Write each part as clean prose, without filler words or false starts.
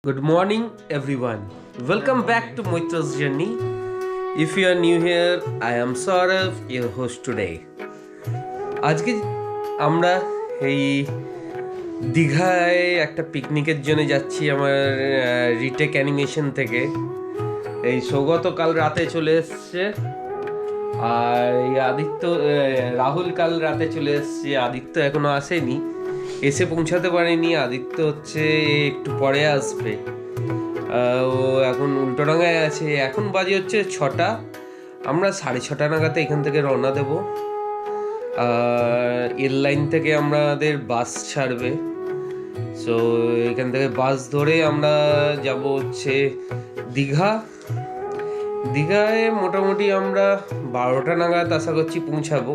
Good morning, everyone. Welcome back to Moitra's Journey. If you are new here, I am Saurav, your host today. আজকে আমরা এই দীঘায় একটা পিকনিকের জন্য যাচ্ছি আমার রিটেক অ্যানিমেশন থেকে। এই সৌগত কাল রাতে চলে এসছে, আর এই রাহুল কাল রাতে চলে এসছে। আদিত্য এখনো আসেনি, এসে পৌঁছাতে পারেনি। আদিত্য একটু পরে আসবে। ও এখন উল্টোডাঙায় আছে। এখন বাজে 6টা। আমরা 6:30 নাগাদ এখান থেকে রওনা দেব। এর লাইন থেকে আমাদের বাস ছাড়বে। সো এখান থেকে বাস ধরে আমরা যাব দীঘায় মোটামুটি আমরা 12টা নাগাদ আশা করছি পৌঁছাবো।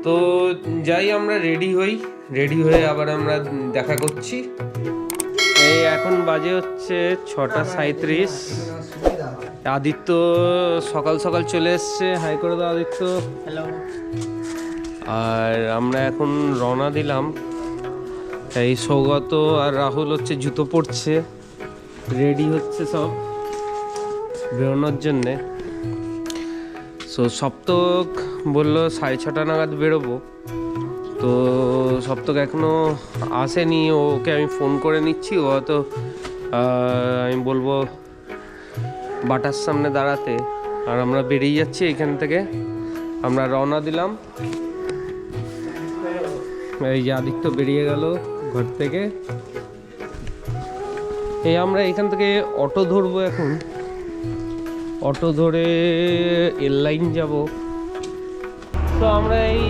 তো যাই, আমরা রেডি হয়ে আবার আমরা দেখা করছি। এই এখন বাজে 6:37। আদিত্য সকাল সকাল চলে এসছে। হাই করে দাও আদিত্য। হ্যালো। আর আমরা এখন রওনা দিলাম। এই সৌগত আর রাহুল জুতো পরছে, রেডি হচ্ছে সব বেরোনোর জন্যে। সপ্তক বললো 6:30 নাগাদ বেরোবো। তো সপ্তক এখনও আসেনি। ওকে আমি ফোন করে নিচ্ছি। ও হয়তো আমি বলবো বাটার সামনে দাঁড়াতে। আর আমরা বেরিয়ে যাচ্ছি এখান থেকে। আমরা রওনা দিলাম। এই যে আদিত্য বেরিয়ে গেল ঘর থেকে। এই আমরা এখান থেকে অটো ধরবো। এখন অটো ধরে এল লাইন যাব। তো আমরা এই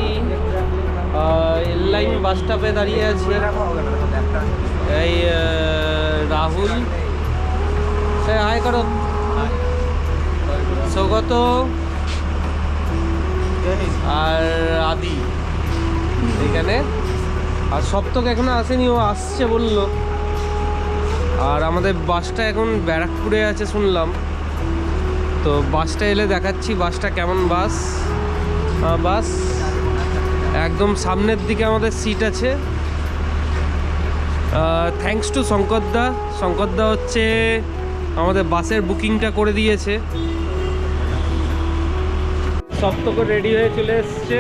এল লাইন বাস স্টপে দাঁড়িয়ে আছি। এই রাহুল, হাই করো, সৌগত আর আদি এখানে। আর সপ্তক এখনো আসেনি, ও আসছে বললো। আর আমাদের বাসটা এখন ব্যারাকপুরে আছে শুনলাম। তো বাসটা এলে দেখাচ্ছি বাসটা কেমন। বাস একদম সামনের দিকে আমাদের সিট আছে। থ্যাঙ্কস টু শঙ্করদা আমাদের বাসের বুকিংটা করে দিয়েছে। সপ্তক রেডি হয়ে চলে এসছে।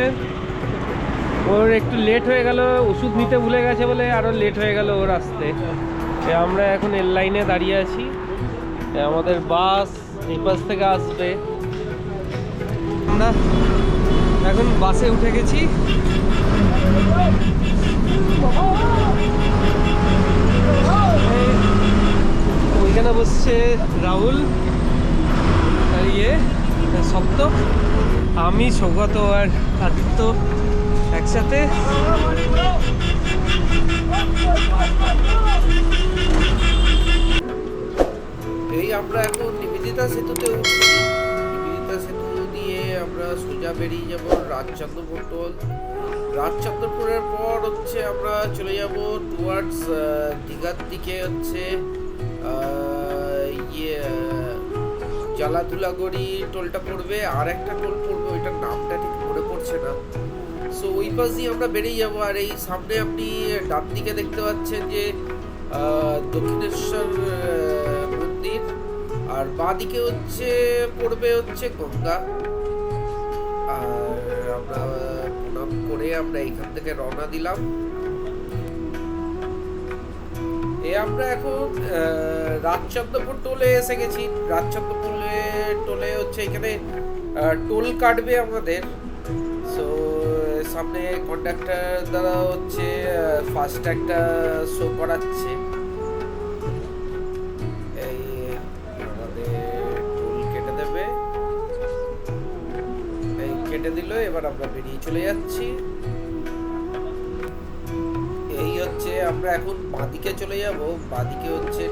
ওর একটু লেট হয়ে গেল, ওষুধ নিতে ভুলে গেছে বলে আরও লেট হয়ে গেল ওর আসতে। আমরা এখন এল লাইনে দাঁড়িয়ে আছি। আমাদের বাস এই পাশ থেকে আসবে। আমরা এখন বাসে উঠে গেছি। ওইখানে বসছে রাহুল আর সপ্তক, আমি, সৌগত আর আদিত্য একসাথে। এই আমরা এখন নিবেদিতা সেতু দিয়ে আমরা সোজা বেরিয়ে যাব রাজচন্দ্রপুরের পর আমরা চলে যাব টুয়ার্ডস দীঘার দিকে। জালাদুলাগড়ি টোলটা পড়বে, আর একটা টোল পড়বে, ওইটার নামটা ঠিক মনে পড়ছে না। সো ওই পাশ দিয়ে আমরা বেরিয়ে যাবো। আর এই সামনে আপনি ডান দিকে দেখতে পাচ্ছেন যে দক্ষিণেশ্বর মন্দির, আর বাঁ দিকে পড়বে গঙ্গা। আর আমরা প্রণাম করে আমরা এখান থেকে রওনা দিলাম। আমরা এখন রাজচন্দ্রপুর টোলে এসে গেছি। রাজচন্দ্রপুর টোলে এখানে টোল কাটবে আমাদের। সো সামনে কন্ডাক্টর দ্বারা ফাস্ট্যাগটা শো করাচ্ছে। এই আমাদের টোল কেটে দেবে, এই কেটে দিল। এবার আমরা বেরিয়ে চলে যাচ্ছি। আমরা এখন বাঁদিকে চলে যাব। বাঁদিকে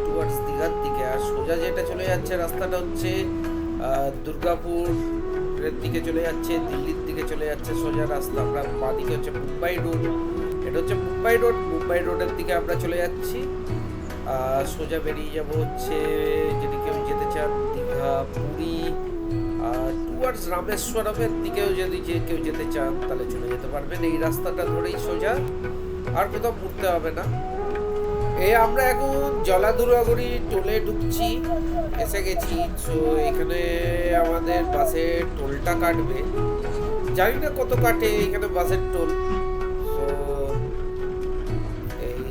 টুয়ার্ডস দীঘার দিকে। আর সোজা যেটা চলে যাচ্ছে রাস্তাটা দুর্গাপুরের দিকে চলে যাচ্ছে, দিল্লির দিকে চলে যাচ্ছে সোজা রাস্তা। আমরা বাঁদিকে মুম্বাই রোড, এটা মুম্বাই রোডের দিকে আমরা চলে যাচ্ছি। সোজা বেরিয়ে যাব যদি কেউ যেতে চান দীঘা, পুরী, টুয়ার্ডস রামেশ্বরমের দিকেও যদি কেউ যেতে চান তাহলে চলে যেতে পারবেন। এই রাস্তাটা ধরেই সোজা, আর কোথাও ঘুরতে হবে না। আর আমরা এখন নিবেদিতা সেতু দিয়ে আমরা সোজা বেরিয়ে যাব। নিবেদিতা সেতু দিয়ে আমরা সোজা আমরা এখন জলাধুরাগড়ি টোলে ঢুকছি, এসে গেছি। তো এখানে আমাদের বাসের টোলটা কাটবে, জানি না কত কাটে এখানে বাসের টোল। তো এই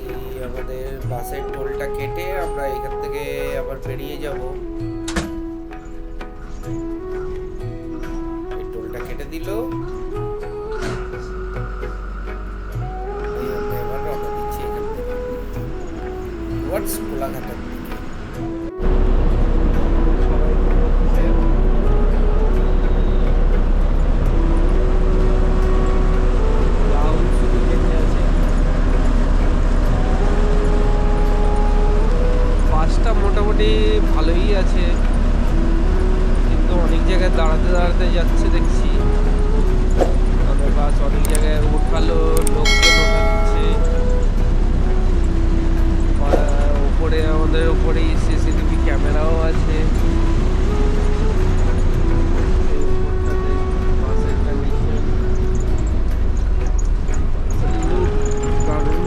আমাদের বাসের টোলটা কেটে আমরা এখান থেকে আবার বেরিয়ে যাব। এই টোলটা কেটে দিল, এবার রওনা দিচ্ছি এখান থেকে টুয়ার্ডস কোলাঘাটের দিকে। বাসটা মোটামুটি ভালোই আছে, কিন্তু অনেক জায়গায় দাঁড়াতে দাঁড়াতে যাচ্ছে দেখছি। আমাদের বাস অনেক জায়গায় উঠালো, লোকজন ওঠাচ্ছে। উপরে আমাদের উপরেই সিসিটিভি ক্যামেরাও আছে। এই উপরটাতে বাসের কন্ডিশন দারুণ।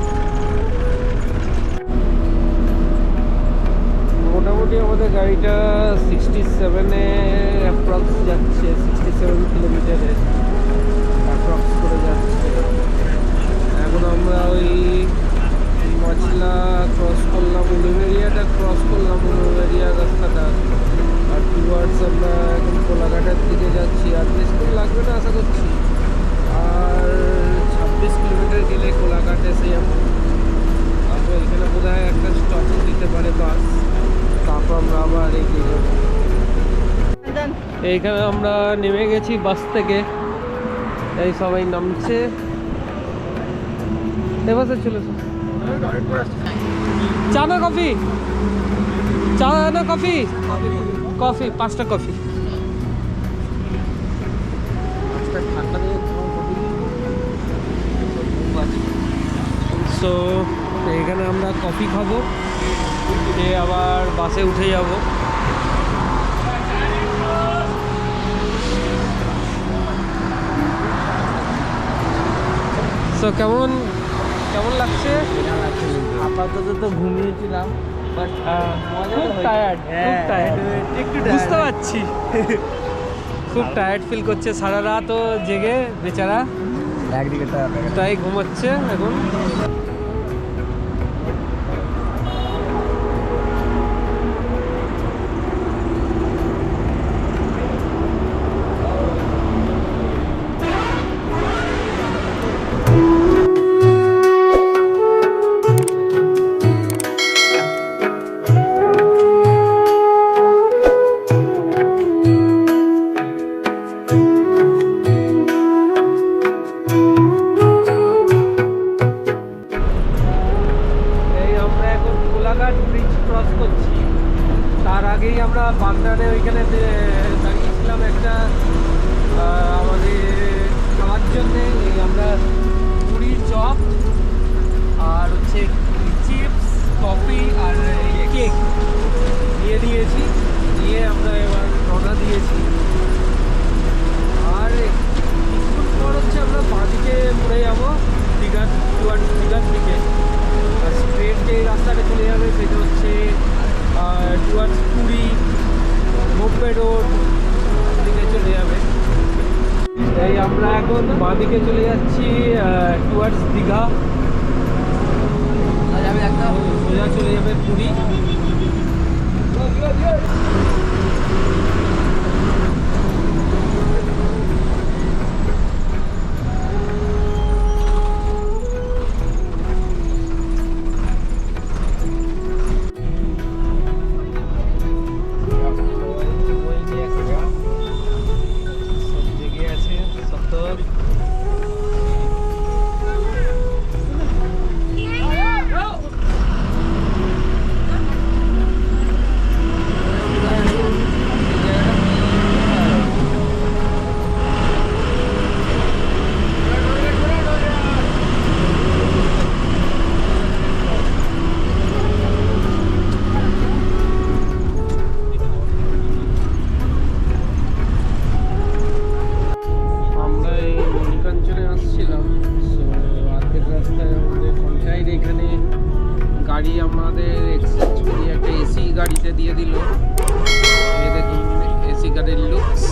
মোটামুটি আমাদের গাড়িটা 67-এ অ্যাপ্রক্স যাচ্ছে, 67 কিলোমিটারে অ্যাপ্রক্স করে যাচ্ছে। এখন আমরা ওই মাছলা ক্রস করলাম, উলুবেড়িয়াটা ক্রস করলাম, উলুবেড়িয়া রাস্তাটা, আর টুয়ার্ডস আমরা এখন কোলাঘাটের দিকে যাচ্ছি। আর বেশিক্ষণ লাগবে না আশা করছি, আর 26 কিলোমিটার গেলে কোলাঘাট এসে যাবো। তারপর এখানে বোধহয় একটা স্টপও দিতে পারে বাস, তারপর আমরা আবার এগিয়ে যাবো। এইখানে আমরা নেমে গেছি বাস থেকে, এই সবাই নামছে। এবার চলে চা না কফি, চা না কফি, কফি 5টা কফি। সো এখানে আমরা কফি খাবো, দিয়ে আবার বাসে উঠে যাব। সো কেমন লাগছে? আপাতত তো ঘুমিয়েছিলাম, বাট খুব টায়ার্ড, বুঝতে পারছি। খুব টায়ার্ড ফিল করছে, সারা রাতও জেগে বেচারা, একদিকে তাই ঘুমাচ্ছে এখন। তার আগেই আমরা বাগনানে ওইখানে দাঁড়িয়েছিলাম একটা আমাদের খাওয়ার জন্যে। এই আমরা পুরি চপ আর হচ্ছে চিপস, কফি আর কেক নিয়ে নিয়েছি, নিয়ে আমরা এবার রওনা দিয়েছি। আর কিছুক্ষণ পর হচ্ছে আমরা বাঁদিকে মুড়ে যাবো দীঘার, দীঘার দিকে। আর স্ট্রেট যে রাস্তাটা চলে যাবে সেটা হচ্ছে টুয়ার্ডস পুরী, বোম্বে রোড দিকে চলে যাবে। এই আমরা এখন বাঁদিকে চলে যাচ্ছি টুয়ার্ডস দীঘা, সোজা চলে যাবে পুরী। গাড়ি আমাদের এক্সচেঞ্জ করিয়ে একটা এসি গাড়িতে দিয়ে দিল। এই দেখুন এসি গাড়ির লুকস।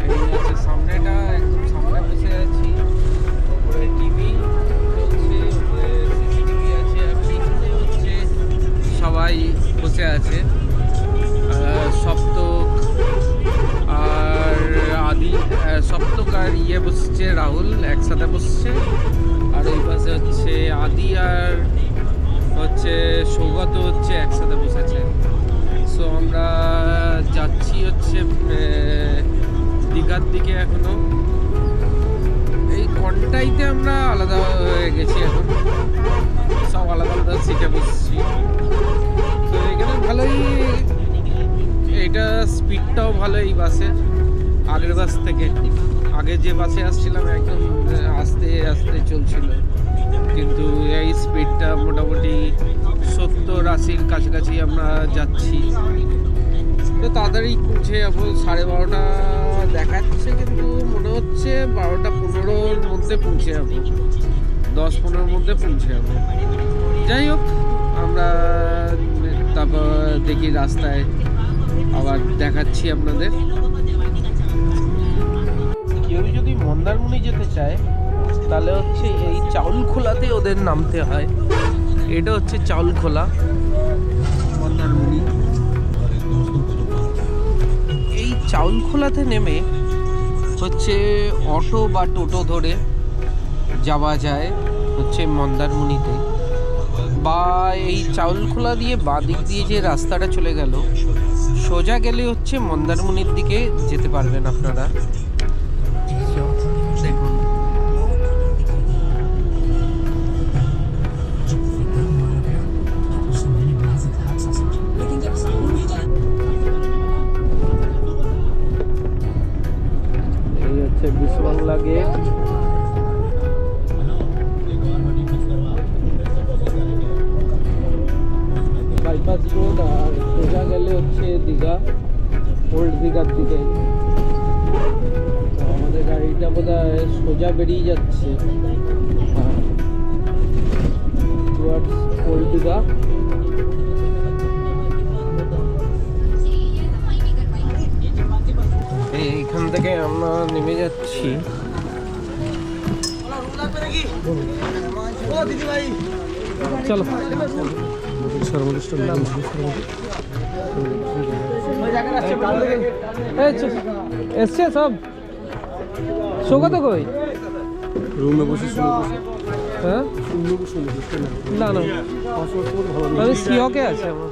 এই হচ্ছে সামনেটা, একদম সামনে বসে আছি। উপরে টিভি চলছে, উপরে সিসিটিভি আছে, আর পিছনে হচ্ছে সবাই বসে আছে। সপ্তক আর আদি, সপ্তক আর বসছে রাহুল একসাথে বসছে। আর ওই পাশে হচ্ছে আদি আর হচ্ছে সৌগত হচ্ছে একসাথে বসেছে। সো আমরা যাচ্ছি হচ্ছে দীঘার দিকে। এখনো এই কনটাইতে আমরা আলাদা হয়ে গেছি, এখন সব আলাদা আলাদা সিটে বসছি। তো এখানে ভালোই, এটা স্পিডটাও ভালো এই বাসে, আগের বাস থেকে। আগে যে বাসে আসছিলাম একদম আস্তে আস্তে চলছিল, কিন্তু এই স্পিডটা মোটামুটি 70-80-র কাছাকাছি আমরা যাচ্ছি। তো তাড়াতাড়ি পৌঁছে যাবো। 12:30 দেখাচ্ছে, কিন্তু মনে হচ্ছে 12:15-র মধ্যে পৌঁছে যাবো, 10-15-র মধ্যে পৌঁছে যাবো। যাই হোক, আমরা তারপর দেখি রাস্তায় আবার দেখাচ্ছি আপনাদের। কেউ যদি মন্দারমণি যেতে চায় তাহলে হচ্ছে এই চাউলখোলাতে ওদের নামতে হয়। এটা হচ্ছে চাউলখোলা মন্দারমণি। এই চাউলখোলাতে নেমে হচ্ছে অটো বা টোটো ধরে যাওয়া যায় হচ্ছে মন্দারমণিতে, বা এই চাউলখোলা দিয়ে বাঁ দিক দিয়ে যে রাস্তাটা চলে গেল সোজা গেলে হচ্ছে মন্দারমণির দিকে যেতে পারবেন আপনারা। দেখুন এই হচ্ছে বিশ্ববাংলা গেট। বাইপাস রোড, আর সোজা গেলে হচ্ছে দীঘা, ওল্ড দীঘার দিকে। তো আমাদের গাড়িটা বোধহয় সোজা বেরিয়ে যাচ্ছে টুয়ার্ডস ওল্ড দীঘা। এইখান থেকে আমরা নেমে যাচ্ছি। চলো এসছে সব। সৌগত কই? রুমে বসে হ্যাঁ না না, আমি সিহকে আছে আমার।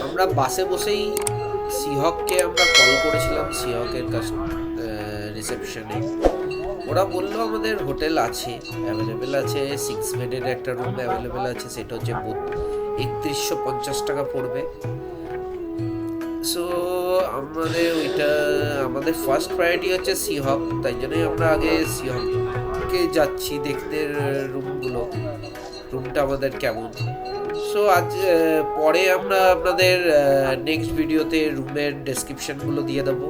আমরা বাসে বসেই সিহককে আমরা কল করেছিলাম, সিহকের কাছে রিসেপশনে। ওরা বললো আমাদের হোটেল আছে, অ্যাভেলেবেল আছে, 6 বেডের একটা রুম অ্যাভেলেবেল আছে। সেটা হচ্ছে 3150 টাকা পড়বে। সো আমাদের ফার্স্ট প্রায়োরিটি হচ্ছে সিহক, তাই জন্যই আমরা আগে সিহককে যাচ্ছি দেখতে রুমটা আমাদের কেমন। সো আজ পরে আমরা আপনাদের নেক্সট ভিডিওতে রুমের ডেসক্রিপশনগুলো দিয়ে দেবো।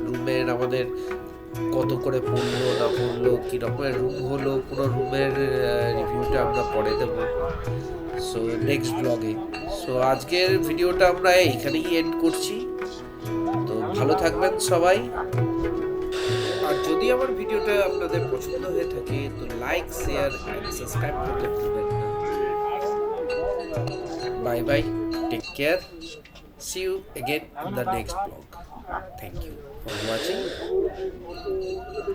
রুমের আমাদের কত করে পড়লো না পড়লো, কী রকমের রুম হলো, পুরো রুমের রিভিউটা আমরা পরে দেবো সো নেক্সট ব্লগে। সো আজকের ভিডিওটা আমরা এইখানেই এন্ড করছি। তো ভালো থাকবেন সবাই, আর যদি আমার ভিডিওটা আপনাদের পছন্দ হয়ে থাকে তো লাইক, শেয়ার অ্যান্ড সাবস্ক্রাইব করতে ভুলবেন না। Bye bye, take care, see you again in the next vlog. Thank you for watching.